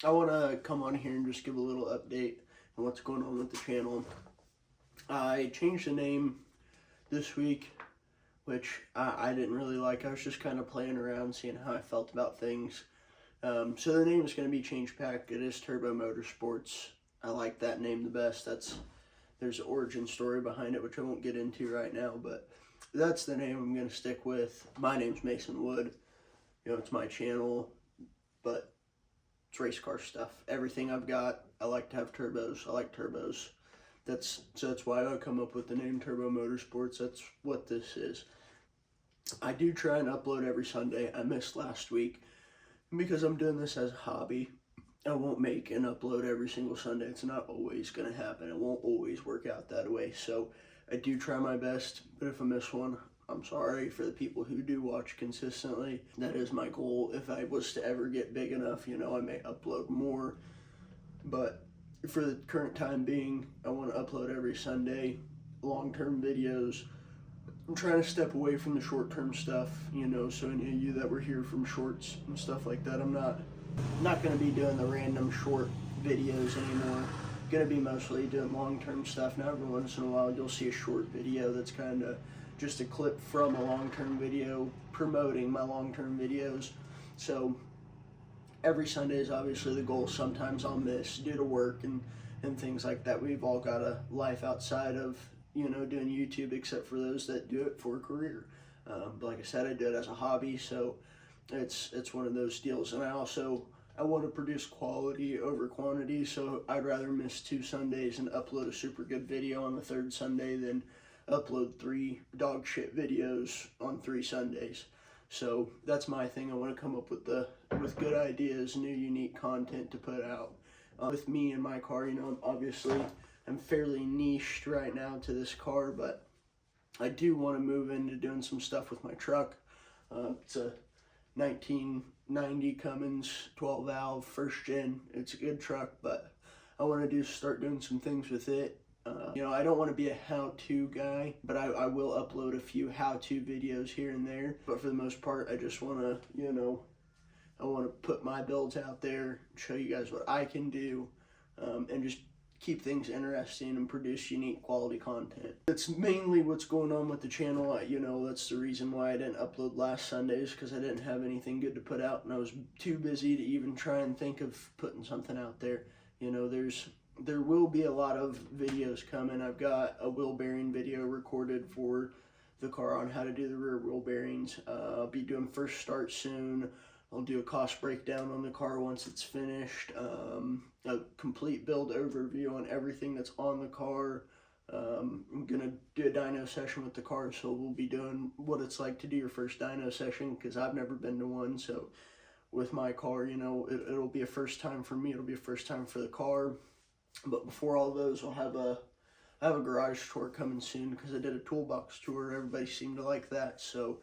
I want to come on here and just give a little update on what's going on with the channel. I changed the name this week, which I didn't really like. I was just kind of playing around, seeing how I felt about things. So the name is going to be changed back. It is Turbo Motorsports. I like that name the best. There's an origin story behind it, which I won't get into right now, but that's the name I'm going to stick with. My name's Mason Wood. It's my channel, but it's race car stuff. Everything I've got, I like to have turbos. I like turbos. That's why I come up with the name Turbo Motorsports. That's what this is. I do try and upload every Sunday. I missed last week because I'm doing this as a hobby. I won't make and upload every single Sunday. It's not always going to happen. It won't always work out that way. So I do try my best, but if I miss one, I'm sorry. For the people who do watch consistently, that is my goal. If I was to ever get big enough, I may upload more. But for the current time being, I want to upload every Sunday, long-term videos. I'm trying to step away from the short-term stuff, so any of you that were here from shorts and stuff like that, I'm not going to be doing the random short videos anymore. Going to be mostly doing long-term stuff. Now every once in a while you'll see a short video that's kind of just a clip from a long-term video promoting my long-term videos. So every Sunday is obviously the goal. Sometimes I'll miss due to work and things like that. We've all got a life outside of doing YouTube, except for those that do it for a career. But like I said, I do it as a hobby, so it's one of those deals. And I want to produce quality over quantity, so I'd rather miss 2 Sundays and upload a super good video on the 3rd Sunday than upload 3 dog shit videos on 3 Sundays. So that's my thing. I want to come up with good ideas, new unique content to put out. With me and my car, obviously I'm fairly niched right now to this car, but I do want to move into doing some stuff with my truck. It's a 1990 Cummins 12 valve, 1st gen. It's a good truck, but I want to start doing some things with it. I don't want to be a how-to guy, but I will upload a few how-to videos here and there. But for the most part, I just want to, I want to put my builds out there, show you guys what I can do, and just keep things interesting and produce unique quality content. That's mainly what's going on with the channel. That's the reason why I didn't upload last Sundays, because I didn't have anything good to put out, and I was too busy to even try and think of putting something out there. There will be a lot of videos coming. I've got a wheel bearing video recorded for the car on how to do the rear wheel bearings. I'll be doing first start soon. I'll do a cost breakdown on the car once it's finished, a complete build overview on everything that's on the car. I'm going to do a dyno session with the car, so we'll be doing what it's like to do your first dyno session, because I've never been to one. So with my car, it'll be a first time for me, it'll be a first time for the car. But before all those, I have a garage tour coming soon, because I did a toolbox tour. Everybody seemed to like that, so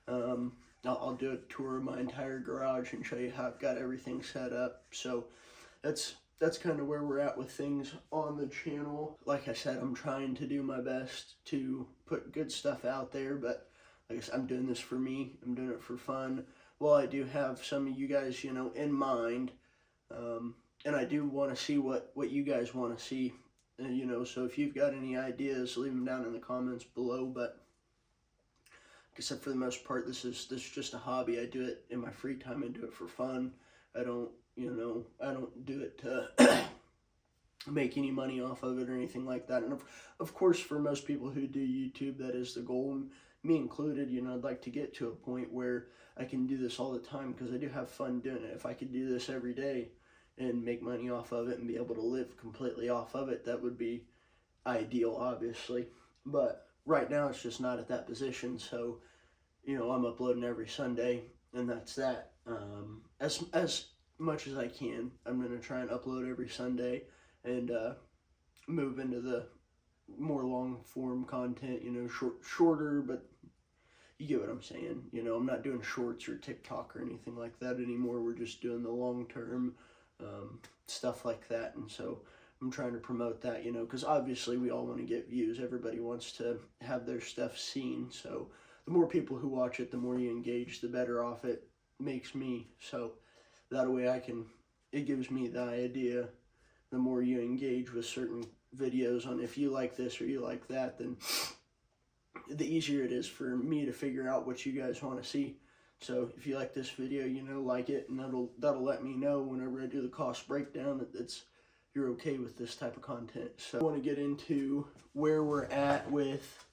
I'll do a tour of my entire garage and show you how I've got everything set up. So that's kind of where we're at with things on the channel. Like I said, I'm trying to do my best to put good stuff out there, but like I said, I'm doing this for me. I'm doing it for fun. Well, I do have some of you guys, in mind, and I do want to see what you guys want to see. So if you've got any ideas, leave them down in the comments below. But like I said, for the most part, this is just a hobby. I do it in my free time. I do it for fun. I don't do it to make any money off of it or anything like that. And of course, for most people who do YouTube, that is the goal, and me included. I'd like to get to a point where I can do this all the time, because I do have fun doing it. If I could do this every day and make money off of it and be able to live completely off of it, that would be ideal, obviously. But right now, it's just not at that position. So, I'm uploading every Sunday, and that's that. As much as I can, I'm going to try and upload every Sunday and move into the more long-form content, shorter, but you get what I'm saying. I'm not doing shorts or TikTok or anything like that anymore. We're just doing the long-term stuff like that, and so I'm trying to promote that, because obviously we all want to get views. Everybody wants to have their stuff seen, so the more people who watch it, the more you engage, the better off it makes me. So that way I can it gives me the idea, the more you engage with certain videos on if you like this or you like that, then the easier it is for me to figure out what you guys want to see. So if you like this video, you know, like it, and that'll let me know whenever I do the cost breakdown that you're okay with this type of content. So I want to get into where we're at with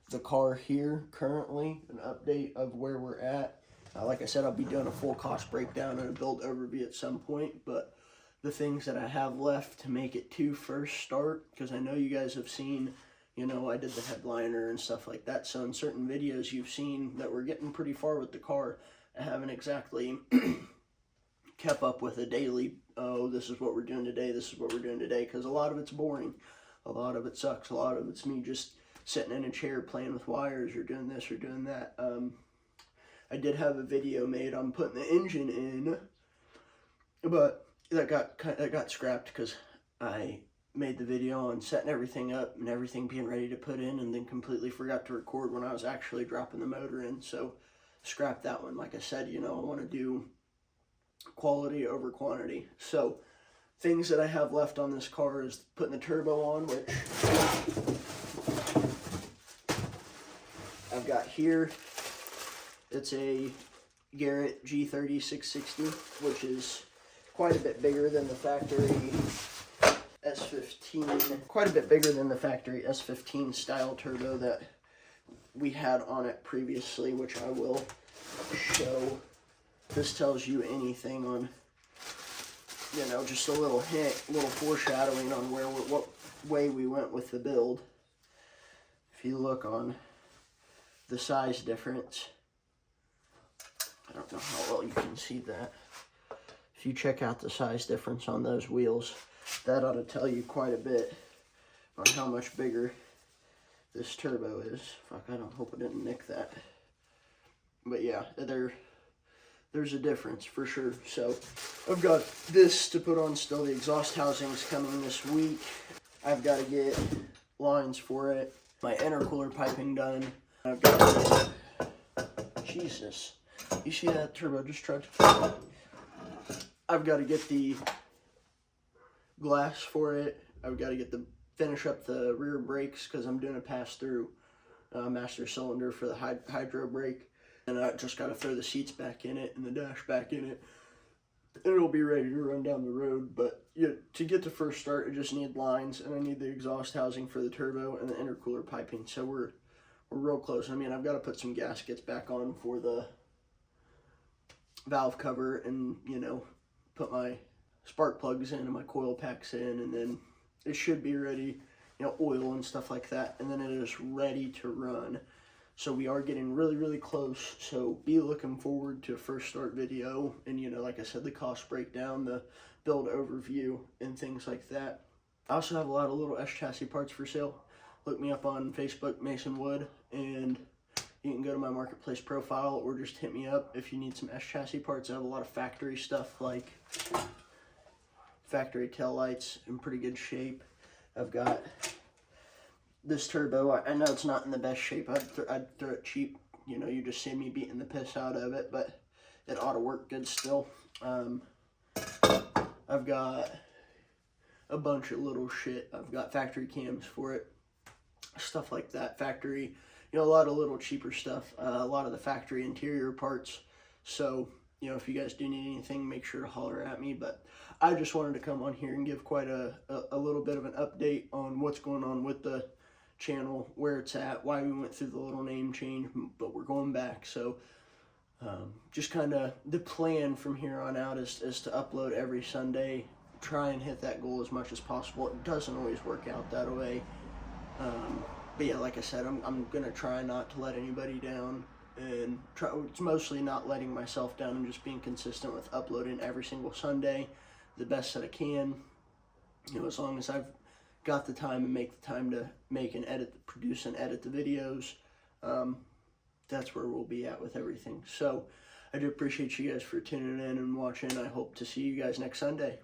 the car here currently, an update of where we're at. Like I said, I'll be doing a full cost breakdown and a build overview at some point, but the things that I have left to make it to first start, because I know you guys have seen, you know, I did the headliner and stuff like that, so in certain videos you've seen that we're getting pretty far with the car. I haven't exactly kept up with a daily, oh, this is what we're doing today, this is what we're doing today, because a lot of it's boring, a lot of it sucks, a lot of it's me just sitting in a chair playing with wires or doing this or doing that. I did have a video made on putting the engine in, but that got scrapped because I made the video on setting everything up and everything being ready to put in, and then completely forgot to record when I was actually dropping the motor in, so scrap that one. Like I said, you know, I want to do quality over quantity. So things that I have left on this car is putting the turbo on, which I've got here. It's a Garrett G30 660, which is quite a bit bigger than the factory S13, quite a bit bigger than the factory S15 style turbo that we had on it previously, which I will show. This tells you anything on, you know, just a little hint, a little foreshadowing on what way we went with the build. If you look on the size difference, I don't know how well you can see that. If you check out the size difference on those wheels, that ought to tell you quite a bit on how much bigger this turbo is. Fuck, I don't hope I didn't nick that. But yeah, there's a difference for sure. So I've got this to put on still. The exhaust housing's coming this week. I've got to get lines for it. My intercooler piping done. I've got, Jesus, you see that turbo just tried to, I've got to get the glass for it. I've got to finish up the rear brakes because I'm doing a pass-through master cylinder for the hydro brake. And I just got to throw the seats back in it and the dash back in it, and it'll be ready to run down the road. But yeah, to get to first start, I just need lines, and I need the exhaust housing for the turbo and the intercooler piping. So we're real close. I mean, I've got to put some gaskets back on for the valve cover, and, you know, put my spark plugs in and my coil packs in, and then it should be ready, you know, oil and stuff like that, and then it is ready to run. So we are getting really, really close. So be looking forward to a first start video. And, you know, like I said, the cost breakdown, the build overview, and things like that. I also have a lot of little S chassis parts for sale. Look me up on Facebook, Mason Wood, and you can go to my marketplace profile or just hit me up if you need some S chassis parts. I have a lot of factory stuff, like factory tail lights in pretty good shape. I've got this turbo. I know it's not in the best shape. I'd throw it cheap. You know, you just see me beating the piss out of it, but it ought to work good still. I've got a bunch of little shit. I've got factory cams for it, stuff like that. Factory, you know, a lot of little cheaper stuff. A lot of the factory interior parts. So, you know, if you guys do need anything, make sure to holler at me. But I just wanted to come on here and give quite a little bit of an update on what's going on with the channel, where it's at, why we went through the little name change, but we're going back. So just kind of the plan from here on out is to upload every Sunday, try and hit that goal as much as possible. It doesn't always work out that way, but yeah, like I said, I'm gonna try not to let anybody down, and it's mostly not letting myself down and just being consistent with uploading every single Sunday the best that I can. You know, as long as I've got the time and make the time to make and edit, produce and edit the videos, that's where we'll be at with everything. So I do appreciate you guys for tuning in and watching. I hope to see you guys next Sunday.